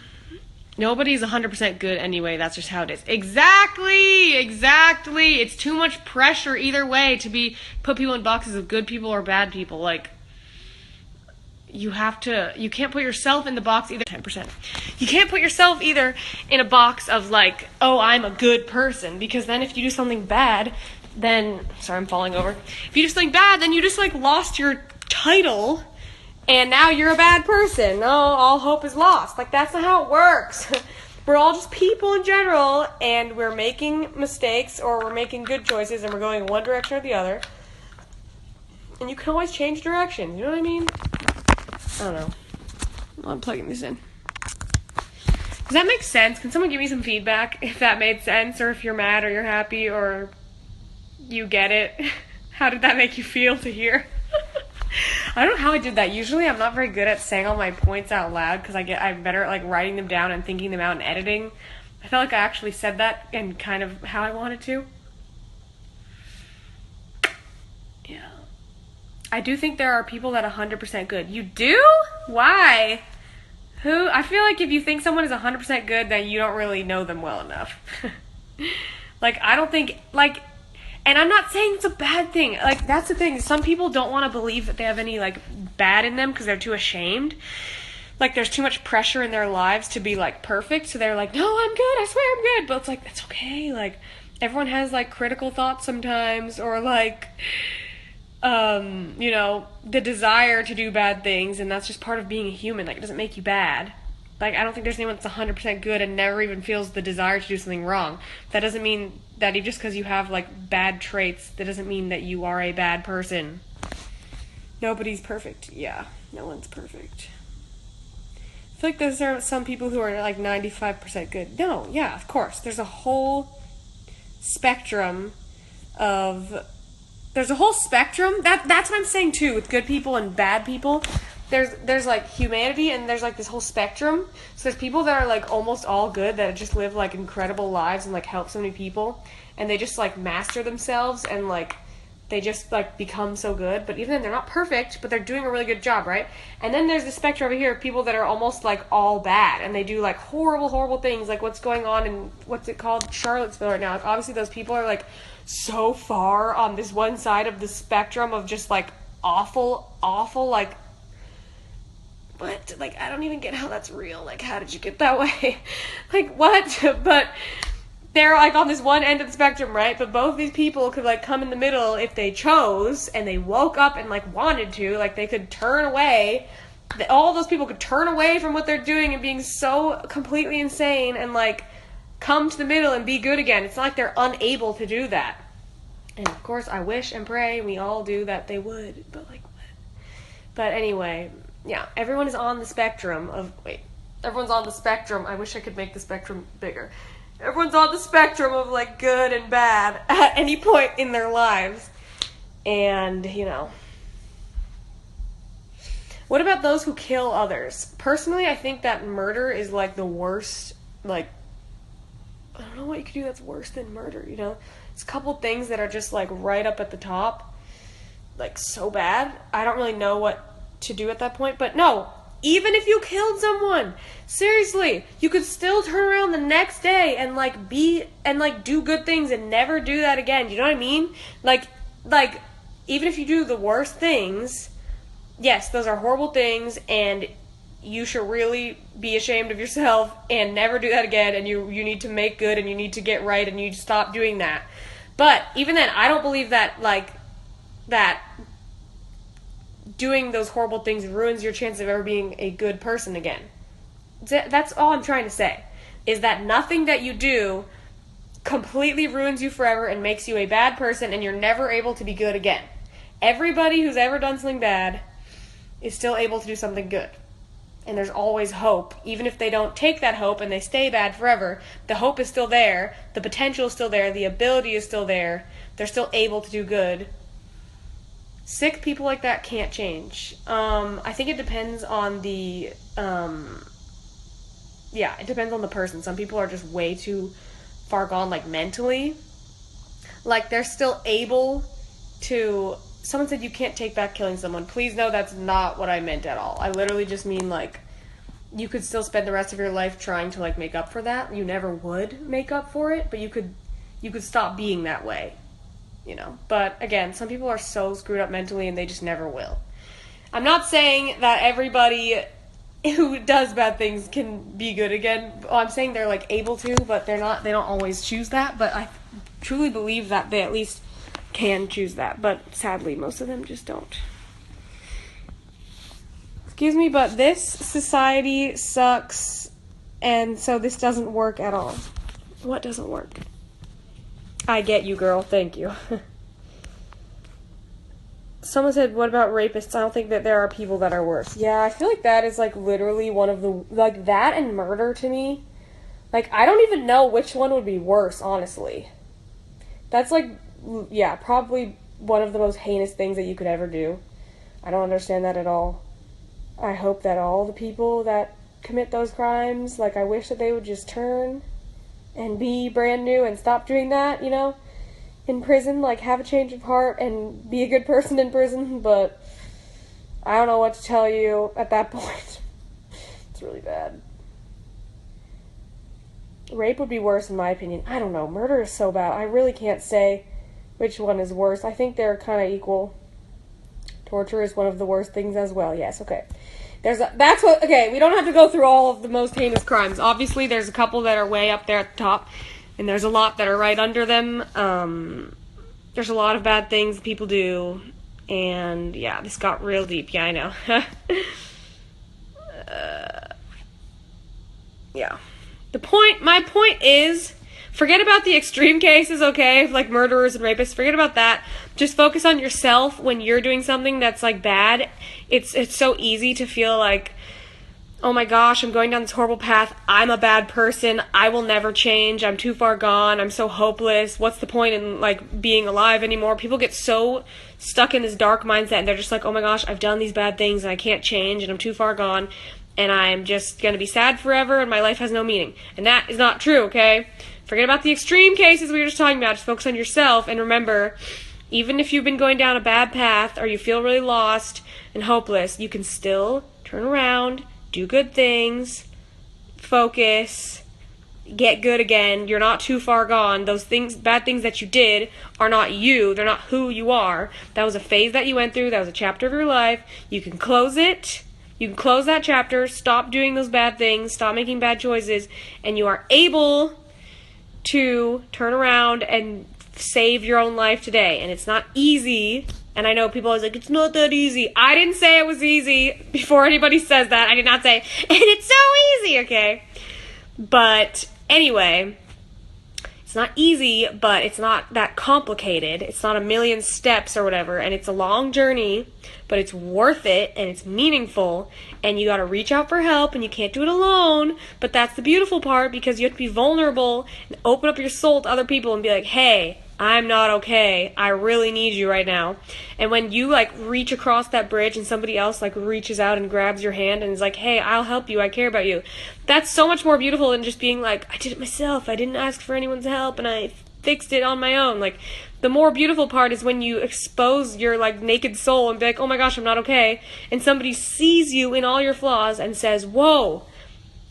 Nobody's 100% good anyway, that's just how it is. Exactly! It's too much pressure either way to put people in boxes of good people or bad people. Like, you can't put yourself in the box either. 10%. You can't put yourself either in a box of like, oh, I'm a good person, because then if you do something bad, then, sorry, I'm falling over. If you do something bad, then you just like lost your title, and now you're a bad person. Oh, all hope is lost. Like, that's not how it works. We're all just people in general, and we're making mistakes, or we're making good choices, and we're going in one direction or the other. And you can always change direction. You know what I mean? I don't know. I'm plugging this in. Does that make sense? Can someone give me some feedback if that made sense, or if you're mad or you're happy or you get it? How did that make you feel to hear? I don't know how I did that. Usually I'm not very good at saying all my points out loud because I'm better at like writing them down and thinking them out and editing. I felt like I actually said that and kind of how I wanted to. Yeah. I do think there are people that are 100% good. You do? Why? Who? I feel like if you think someone is 100% good, then you don't really know them well enough. Like, I don't think, like, and I'm not saying it's a bad thing. Like, that's the thing. Some people don't want to believe that they have any, like, bad in them because they're too ashamed. Like, there's too much pressure in their lives to be, like, perfect. So they're like, no, I'm good. I swear I'm good. But it's like, that's okay. Like, everyone has, like, critical thoughts sometimes. Or, like, you know, the desire to do bad things. And that's just part of being a human. Like, it doesn't make you bad. Like, I don't think there's anyone that's 100% good and never even feels the desire to do something wrong. That doesn't mean that just because you have, like, bad traits, that doesn't mean that you are a bad person. Nobody's perfect. Yeah, no one's perfect. I feel like there's some people who are, like, 95% good. No, yeah, of course. There's a whole spectrum of... There's a whole spectrum. That's what I'm saying, too, with good people and bad people. There's like humanity and there's like this whole spectrum. So there's people that are like almost all good that just live like incredible lives and like help so many people and they just like master themselves and like they just like become so good. But even then they're not perfect, but they're doing a really good job, right? And then there's the spectrum over here of people that are almost like all bad and they do like horrible things, like what's going on in what's it called, Charlottesville right now. Like obviously those people are like so far on this one side of the spectrum of just like awful like what? Like, I don't even get how that's real. Like, how did you get that way? Like, what? But they're, like, on this one end of the spectrum, right? But both these people could, like, come in the middle if they chose, and they woke up and, like, wanted to. Like, they could turn away. All those people could turn away from what they're doing and being so completely insane and, like, come to the middle and be good again. It's not like they're unable to do that. And, of course, I wish and pray, we all do, that they would. But, like, what? But anyway... Yeah, everyone is on the spectrum of... Wait. Everyone's on the spectrum. I wish I could make the spectrum bigger. Everyone's on the spectrum of, like, good and bad at any point in their lives. And, you know... What about those who kill others? Personally, I think that murder is, like, the worst, like... I don't know what you could do that's worse than murder, you know? It's a couple things that are just, like, right up at the top. Like, so bad. I don't really know what to do at that point, but no, even if you killed someone, seriously, you could still turn around the next day and like do good things and never do that again. You know what I mean? Like even if you do the worst things, yes, those are horrible things and you should really be ashamed of yourself and never do that again, and you need to make good and you need to get right and you need to stop doing that. But even then, I don't believe that that doing those horrible things ruins your chance of ever being a good person again. That's all I'm trying to say, is that nothing that you do completely ruins you forever and makes you a bad person and you're never able to be good again. Everybody who's ever done something bad is still able to do something good. And there's always hope. Even if they don't take that hope and they stay bad forever, the hope is still there, the potential is still there, the ability is still there, they're still able to do good. Sick people like that can't change. I think it depends on the, it depends on the person. Some people are just way too far gone, like, mentally. Like, they're still able to... Someone said you can't take back killing someone. Please know that's not what I meant at all. I literally just mean, like, you could still spend the rest of your life trying to, like, make up for that. You never would make up for it, but you could stop being that way. You know, but again, some people are so screwed up mentally and they just never will. I'm not saying that everybody who does bad things can be good again. Well, I'm saying they're like able to, but they don't always choose that. But I truly believe that they at least can choose that. But sadly, most of them just don't. Excuse me, but this society sucks, and so this doesn't work at all. What doesn't work? I get you, girl. Thank you. Someone said, what about rapists? I don't think that there are people that are worse. Yeah, I feel like that is, like, literally one of the... Like, that and murder to me. Like, I don't even know which one would be worse, honestly. That's, like, yeah, probably one of the most heinous things that you could ever do. I don't understand that at all. I hope that all the people that commit those crimes, like, I wish that they would just turn and be brand new and stop doing that, you know, in prison, like, have a change of heart and be a good person in prison, but I don't know what to tell you at that point. It's really bad. Rape would be worse in my opinion. I don't know. Murder is so bad. I really can't say which one is worse. I think they're kind of equal. Torture is one of the worst things as well. Yes, okay. Okay, we don't have to go through all of the most heinous crimes. Obviously, there's a couple that are way up there at the top, and there's a lot that are right under them. There's a lot of bad things people do, and yeah, this got real deep. Yeah, I know. Yeah. My point is, forget about the extreme cases, okay, like murderers and rapists, forget about that. Just focus on yourself when you're doing something that's, like, bad. It's so easy to feel like, oh my gosh, I'm going down this horrible path, I'm a bad person, I will never change, I'm too far gone, I'm so hopeless, what's the point in, like, being alive anymore? People get so stuck in this dark mindset, and they're just like, oh my gosh, I've done these bad things, and I can't change, and I'm too far gone, and I'm just gonna be sad forever, and my life has no meaning. And that is not true, okay? Forget about the extreme cases we were just talking about. Just focus on yourself, and remember, even if you've been going down a bad path, or you feel really lost and hopeless, you can still turn around, do good things, focus, get good again. You're not too far gone. Those things, bad things that you did, are not you. They're not who you are. That was a phase that you went through. That was a chapter of your life. You can close it. You can close that chapter, stop doing those bad things, stop making bad choices, and you are able to turn around and save your own life today. And it's not easy, and I know people are always like, it's not that easy. I didn't say it was easy. Before anybody says that, I did not say, and it's so easy, okay? But anyway, it's not easy, but it's not that complicated. It's not a million steps or whatever, and it's a long journey, but it's worth it, and it's meaningful, and you gotta reach out for help, and you can't do it alone, but that's the beautiful part, because you have to be vulnerable and open up your soul to other people and be like, hey, I'm not okay. I really need you right now. And when you, like, reach across that bridge and somebody else, like, reaches out and grabs your hand and is like, hey, I'll help you, I care about you, that's so much more beautiful than just being like, I did it myself, I didn't ask for anyone's help, and I fixed it on my own. Like, the more beautiful part is when you expose your, like, naked soul and be like, oh my gosh, I'm not okay, and somebody sees you in all your flaws and says, whoa,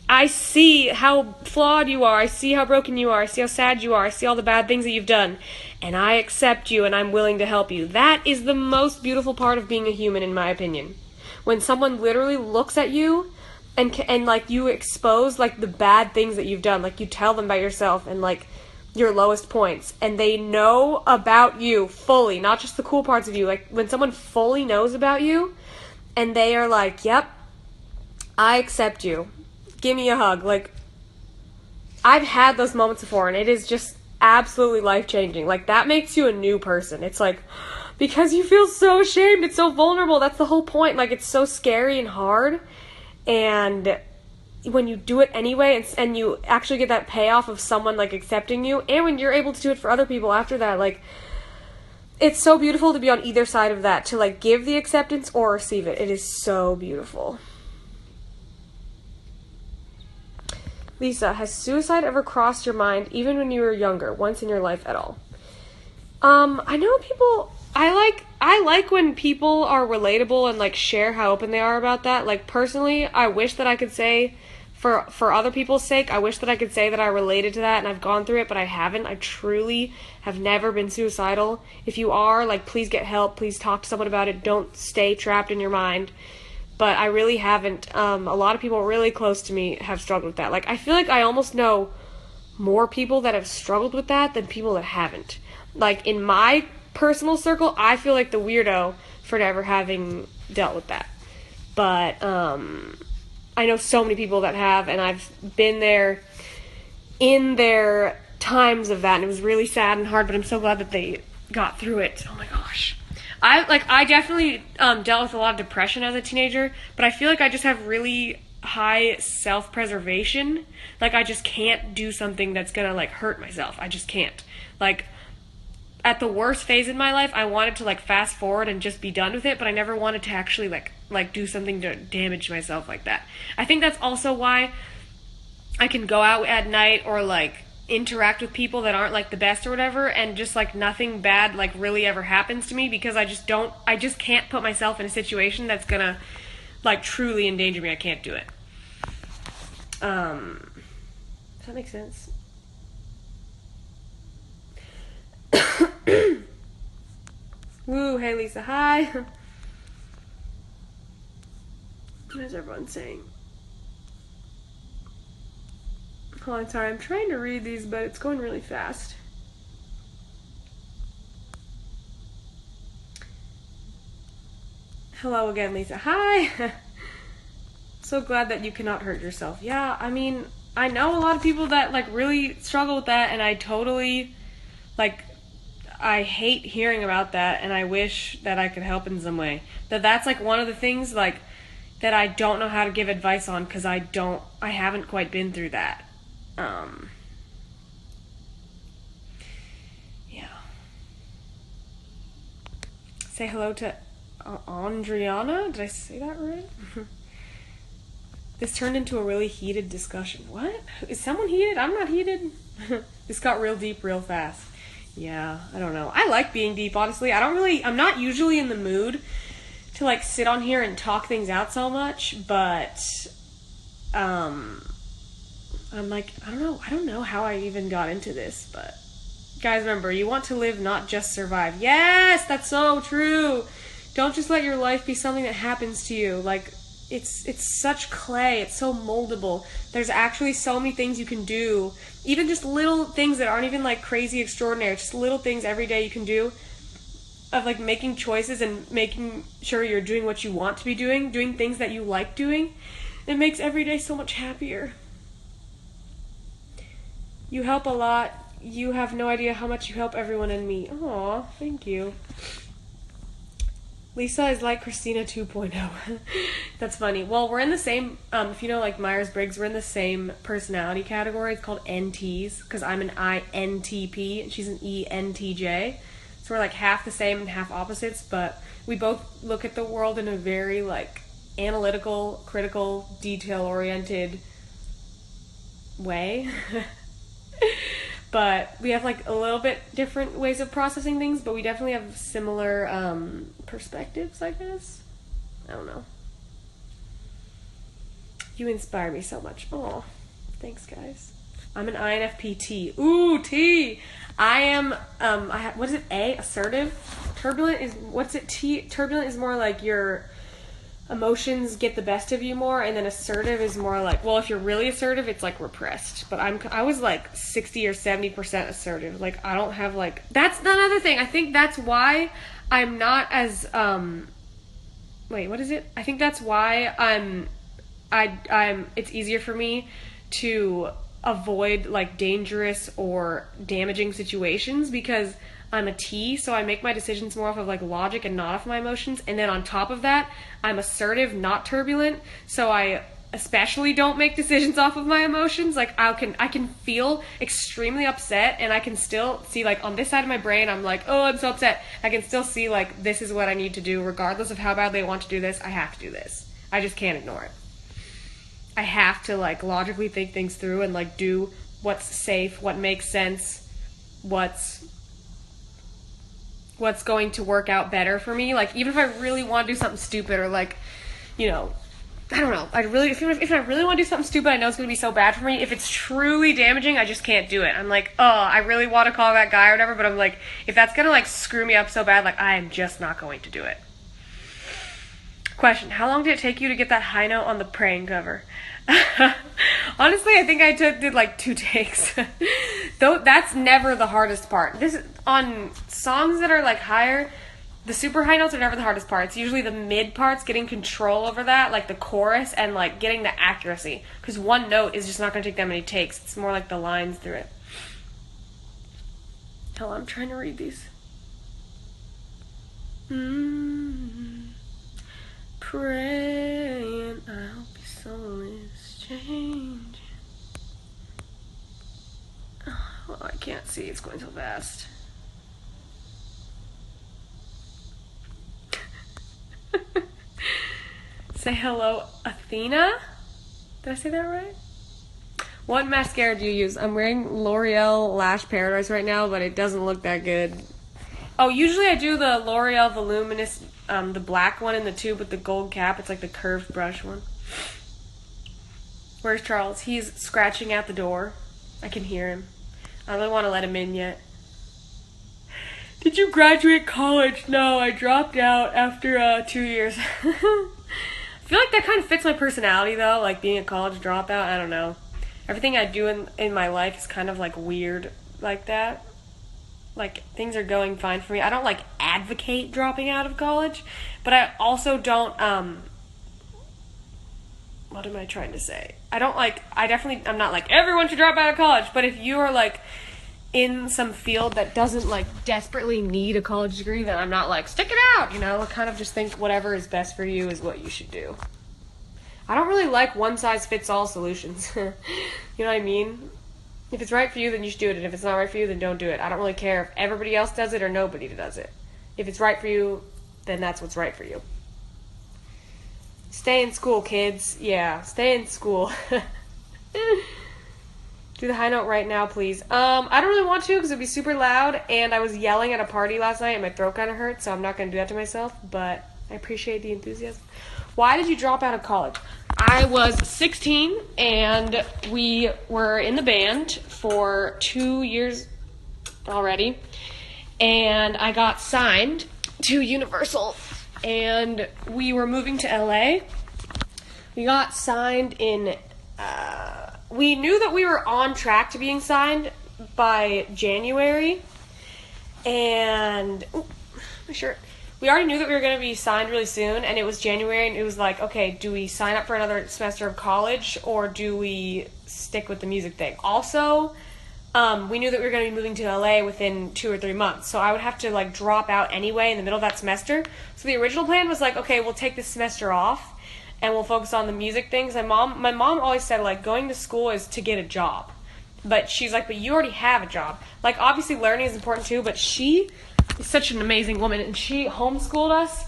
I see how flawed you are, I see how broken you are, I see how sad you are, I see all the bad things that you've done, and I accept you and I'm willing to help you. That is the most beautiful part of being a human, in my opinion. When someone literally looks at you and like, you expose, like, the bad things that you've done, like, you tell them about yourself and, like, your lowest points, and they know about you fully, not just the cool parts of you. Like, when someone fully knows about you and they are like, yep, I accept you, give me a hug. Like, I've had those moments before, and it is just absolutely life-changing. Like, that makes you a new person. It's like, because you feel so ashamed, it's so vulnerable, that's the whole point. Like, it's so scary and hard, and when you do it anyway, and you actually get that payoff of someone, like, accepting you, and when you're able to do it for other people after that, like, it's so beautiful to be on either side of that, to, like, give the acceptance or receive it. It is so beautiful. Lisa, has suicide ever crossed your mind, even when you were younger, once in your life at all? I know people, I like when people are relatable and, like, share how open they are about that. Like, personally, I wish that I could say, for other people's sake, I wish that I could say that I related to that and I've gone through it, but I haven't. I truly have never been suicidal. If you are, like, please get help. Please talk to someone about it. Don't stay trapped in your mind. But I really haven't. A lot of people really close to me have struggled with that. Like, I feel like I almost know more people that have struggled with that than people that haven't. Like, in my personal circle, I feel like the weirdo for never having dealt with that. But, I know so many people that have, and I've been there in their times of that, and it was really sad and hard, but I'm so glad that they got through it. Oh my gosh. I definitely dealt with a lot of depression as a teenager, but I feel like I just have really high self-preservation. Like, I just can't do something that's gonna, like, hurt myself. I just can't. Like, at the worst phase in my life, I wanted to like fast forward and just be done with it, but I never wanted to actually like do something to damage myself like that. I think that's also why I can go out at night or like interact with people that aren't like the best or whatever, and just like nothing bad like really ever happens to me, because I just can't put myself in a situation that's gonna like truly endanger me. I can't do it. Does that make sense? Woo, hey Lisa, hi. What is everyone saying? Hold on, sorry, I'm trying to read these, but it's going really fast. Hello again, Lisa. Hi! So glad that you cannot hurt yourself. Yeah, I mean, I know a lot of people that, like, really struggle with that, and I totally, like, I hate hearing about that, and I wish that I could help in some way. That's, like, one of the things, like, that I don't know how to give advice on, because I haven't quite been through that. Yeah. Say hello to Andriana. Did I say that right? This turned into a really heated discussion. What? Is someone heated? I'm not heated. This got real deep real fast. Yeah, I don't know. I like being deep, honestly. I'm not usually in the mood to like sit on here and talk things out so much, but I'm like, I don't know how I even got into this, but guys, remember, you want to live, not just survive. Yes, that's so true. Don't just let your life be something that happens to you. Like, it's such clay. It's so moldable. There's actually so many things you can do. Even just little things that aren't even like crazy extraordinary. Just little things every day you can do of like making choices and making sure you're doing what you want to be doing things that you like doing. It makes every day so much happier. You help a lot. You have no idea how much you help everyone and me. Aw, thank you. Lisa is like Christina 2.0. That's funny. Well, we're in the same, if you know, like Myers-Briggs, we're in the same personality category. It's called NTs, because I'm an INTP, and she's an ENTJ. So we're like half the same and half opposites, but we both look at the world in a very, like, analytical, critical, detail-oriented way. But we have like a little bit different ways of processing things, but we definitely have similar perspectives, I guess. I don't know. You inspire me so much. Oh, thanks, guys. I'm an INFP. Ooh, T. I am, what is it, A? Assertive? Turbulent is, what's it, T? Turbulent is more like your emotions get the best of you more, and then assertive is more like, well, if you're really assertive, it's like repressed. But I was like 60 or 70% assertive. Like, I don't have like, that's another thing. I think that's why I'm not as wait, what is it? I think that's why I'm it's easier for me to avoid like dangerous or damaging situations, because I'm a T, so I make my decisions more off of like logic and not off my emotions. And then on top of that, I'm assertive, not turbulent, so I especially don't make decisions off of my emotions. Like, I can feel extremely upset, and I can still see, like, on this side of my brain, I'm like, oh, I'm so upset. I can still see, like, this is what I need to do, regardless of how badly I want to do this. I have to do this. I just can't ignore it. I have to, like, logically think things through and, like, do what's safe, what makes sense, what's going to work out better for me. Like, even if I really want to do something stupid, or like, you know, I don't know, if I really want to do something stupid, I know it's going to be so bad for me. If it's truly damaging, I just can't do it. I'm like, oh, I really want to call that guy or whatever, but I'm like, if that's going to like screw me up so bad, like, I am just not going to do it. Question: how long did it take you to get that high note on the praying cover? Honestly, I think I did like 2 takes. Though that's never the hardest part. This is on songs that are like higher. The super high notes are never the hardest part. It's usually the mid parts, getting control over that, like the chorus, and like getting the accuracy. Because one note is just not going to take that many takes. It's more like the lines through it. Hold on, I'm trying to read these. Praying, I hope your soul is changing. Oh, I can't see, it's going so fast. Say hello, Athena? Did I say that right? What mascara do you use? I'm wearing L'Oreal Lash Paradise right now, but it doesn't look that good. Oh, usually I do the L'Oreal Voluminous, the black one in the tube with the gold cap. It's like the curved brush one. Where's Charles? He's scratching at the door. I can hear him. I don't really want to let him in yet. Did you graduate college? No, I dropped out after 2 years. I feel like that kind of fits my personality, though, like being a college dropout. I don't know. Everything I do in my life is kind of like weird like that. Like, things are going fine for me. I don't like advocate dropping out of college, but I also don't, what am I trying to say? I'm not like, everyone should drop out of college, but if you are like in some field that doesn't like desperately need a college degree, then I'm not like, stick it out, you know? I kind of just think whatever is best for you is what you should do. I don't really like one-size-fits-all solutions. You know what I mean? If it's right for you, then you should do it, and if it's not right for you, then don't do it. I don't really care if everybody else does it or nobody does it. If it's right for you, then that's what's right for you. Stay in school, kids. Yeah, stay in school. Do the high note right now, please. I don't really want to because it would be super loud, and I was yelling at a party last night, and my throat kind of hurt, so I'm not going to do that to myself, but I appreciate the enthusiasm. Why did you drop out of college? I was 16, and we were in the band for 2 years already, and I got signed to Universal, and we were moving to LA. We got signed in, we knew that we were on track to being signed by January, and, my shirt. We already knew that we were going to be signed really soon, and it was January, and it was like, okay, do we sign up for another semester of college, or do we stick with the music thing? Also, we knew that we were going to be moving to LA within 2 or 3 months, so I would have to, like, drop out anyway in the middle of that semester. So the original plan was like, okay, we'll take this semester off, and we'll focus on the music things. My mom always said, like, going to school is to get a job. But she's like, but you already have a job. Like, obviously learning is important too, but she is such an amazing woman, and she homeschooled us,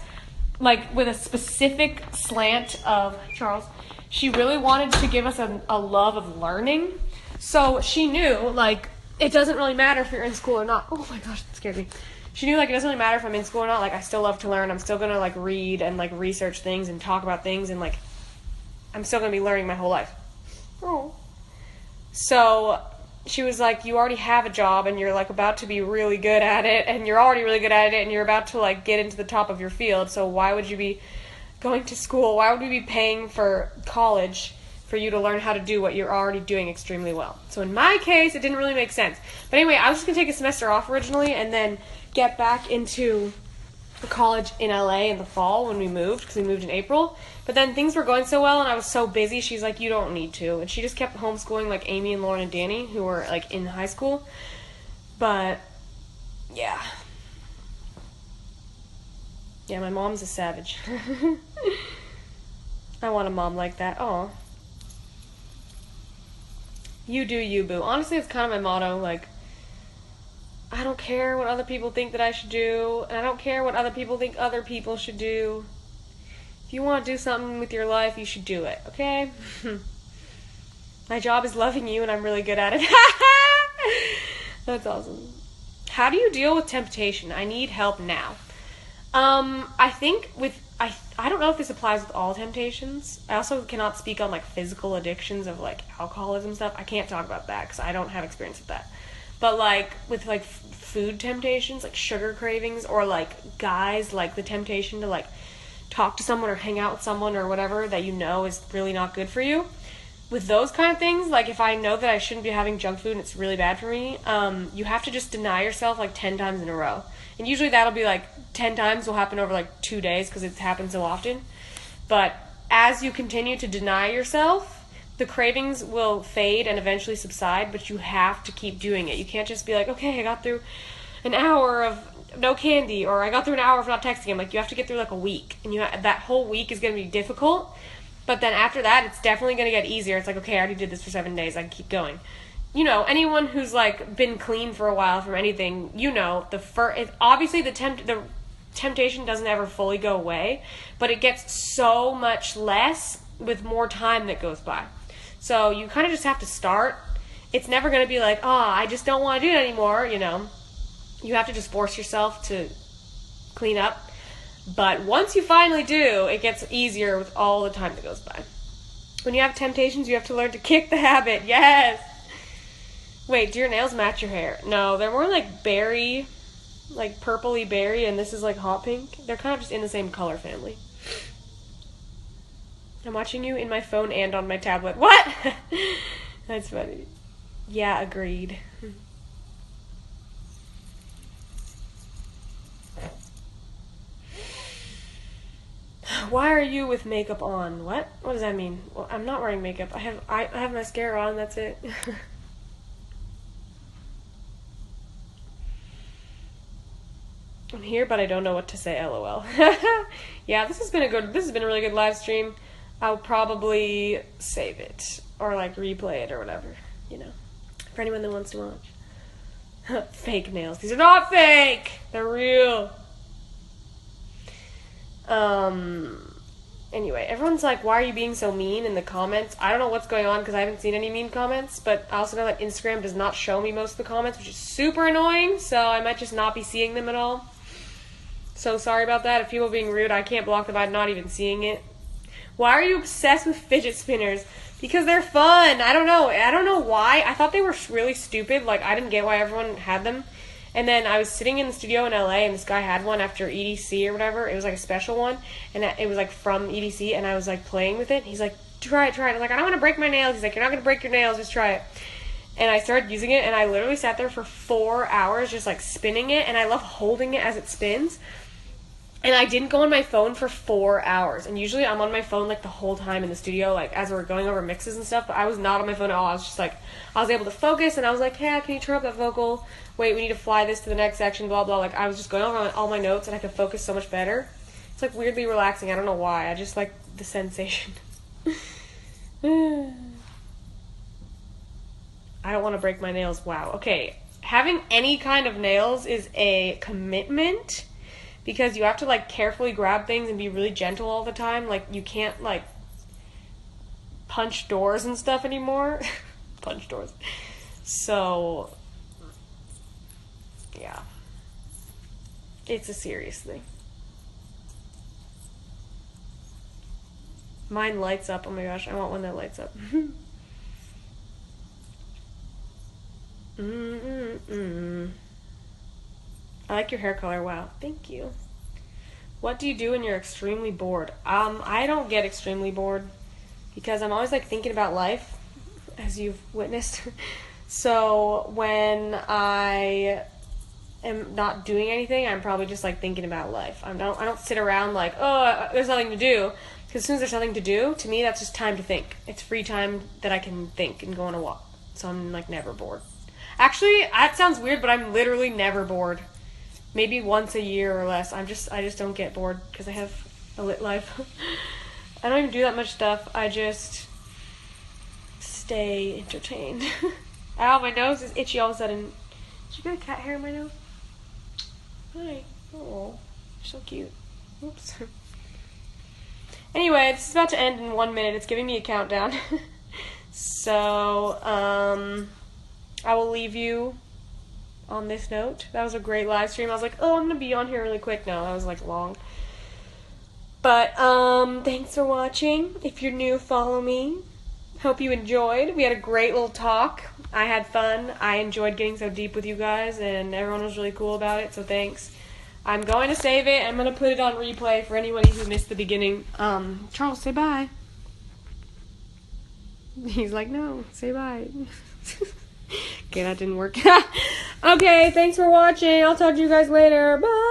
like, with a specific slant of, Charles, she really wanted to give us a love of learning, so she knew, like, it doesn't really matter if you're in school or not. Oh my gosh, that scared me. She knew, like, it doesn't really matter if I'm in school or not, like, I still love to learn, I'm still gonna, like, read and, like, research things and talk about things, and, like, I'm still gonna be learning my whole life. Oh. So she was like, you already have a job, and you're, like, about to be really good at it, and you're already really good at it, and you're about to, like, get into the top of your field, so why would you be going to school? Why would we be paying for college for you to learn how to do what you're already doing extremely well? So in my case, it didn't really make sense. But anyway, I was just going to take a semester off originally, and then get back into college in LA in the fall when we moved, because we moved in April. But then things were going so well, and I was so busy, she's like, you don't need to. And she just kept homeschooling, like, Amy and Lauren and Danny, who were, like, in high school. But, yeah. Yeah, my mom's a savage. I want a mom like that. Aw. You do you, boo. Honestly, it's kind of my motto, like, I don't care what other people think that I should do, and I don't care what other people think other people should do. If you want to do something with your life, you should do it, okay? My job is loving you, and I'm really good at it. That's awesome. How do you deal with temptation? I need help now. I think I don't know if this applies with all temptations. I also cannot speak on, like, physical addictions of, like, alcoholism stuff. I can't talk about that because I don't have experience with that. But, like, with, like, food temptations, like sugar cravings, or, like, guys, like, the temptation to, like, talk to someone or hang out with someone or whatever that you know is really not good for you. With those kind of things, like, if I know that I shouldn't be having junk food and it's really bad for me, you have to just deny yourself, like, 10 times in a row. And usually that'll be, like, 10 times will happen over, like, 2 days because it happens so often. But as you continue to deny yourself, the cravings will fade and eventually subside, but you have to keep doing it. You can't just be like, okay, I got through an hour of no candy, or I got through an hour of not texting him. Like, you have to get through, like, a week. And that whole week is going to be difficult. But then after that, it's definitely going to get easier. It's like, okay, I already did this for 7 days. I can keep going. You know, anyone who's, like, been clean for a while from anything, you know, obviously the temptation doesn't ever fully go away, but it gets so much less with more time that goes by. So you kind of just have to start. It's never going to be like, oh, I just don't want to do it anymore, you know. You have to just force yourself to clean up. But once you finally do, it gets easier with all the time that goes by. When you have temptations, you have to learn to kick the habit. Yes! Wait, do your nails match your hair? No, they're more like berry, like purpley berry, and this is like hot pink. They're kind of just in the same color family. I'm watching you in my phone and on my tablet. What? That's funny. Yeah, agreed. Why are you with makeup on? What? What does that mean? Well, I'm not wearing makeup. I have mascara on, that's it. I'm here, but I don't know what to say, LOL. Yeah, this has been a really good live stream. I'll probably save it or like replay it or whatever, you know, for anyone that wants to watch. Fake nails. These are not fake. They're real. Anyway, everyone's like, why are you being so mean in the comments? I don't know what's going on because I haven't seen any mean comments, but I also know that Instagram does not show me most of the comments, which is super annoying, so I might just not be seeing them at all. So sorry about that. If people are being rude, I can't block them by not even seeing it. Why are you obsessed with fidget spinners? Because they're fun. I don't know why. I thought they were really stupid. Like, I didn't get why everyone had them. And then I was sitting in the studio in LA, and this guy had one after EDC or whatever. It was like a special one, and it was like from EDC, and I was like playing with it. He's like, try it. I was like, I don't want to break my nails. He's like, you're not going to break your nails, just try it. And I started using it, and I literally sat there for 4 hours just like spinning it, and I love holding it as it spins. And I didn't go on my phone for 4 hours. And usually I'm on my phone like the whole time in the studio, like as we're going over mixes and stuff. But I was not on my phone at all. I was just like, I was able to focus, and I was like, hey, can you turn up that vocal? Wait, we need to fly this to the next section, blah, blah. Like, I was just going over all my notes, and I could focus so much better. It's like weirdly relaxing. I don't know why. I just like the sensation. I don't want to break my nails. Wow. Okay. Having any kind of nails is a commitment. Because you have to, like, carefully grab things and be really gentle all the time. Like, you can't, like, punch doors and stuff anymore. Punch doors. So, yeah. It's a serious thing. Mine lights up. Oh my gosh, I want one that lights up. I like your hair color. Wow. Thank you. What do you do when you're extremely bored? I don't get extremely bored because I'm always like thinking about life, as you've witnessed. So when I am not doing anything, I'm probably just like thinking about life. I don't sit around like, oh, there's nothing to do. Because as soon as there's nothing to do, to me that's just time to think. It's free time that I can think and go on a walk. So I'm like never bored. Actually, that sounds weird, but I'm literally never bored. Maybe once a year or less. I just don't get bored because I have a lit life. I don't even do that much stuff. I just stay entertained. Ow, my nose is itchy all of a sudden. Did you get a cat hair in my nose? Hi. Oh, you're so cute. Oops. Anyway, this is about to end in 1 minute. It's giving me a countdown. So, I will leave you on this note. That was a great live stream. I was like, oh, I'm gonna be on here really quick. No, that was like long. But thanks for watching. If you're new, follow me. Hope you enjoyed. We had a great little talk. I had fun. I enjoyed getting so deep with you guys, and everyone was really cool about it, so thanks. I'm going to save it. I'm going to put it on replay for anybody who missed the beginning. Charles, say bye. He's like, no, say bye. Okay, that didn't work. Okay, thanks for watching. I'll talk to you guys later. Bye.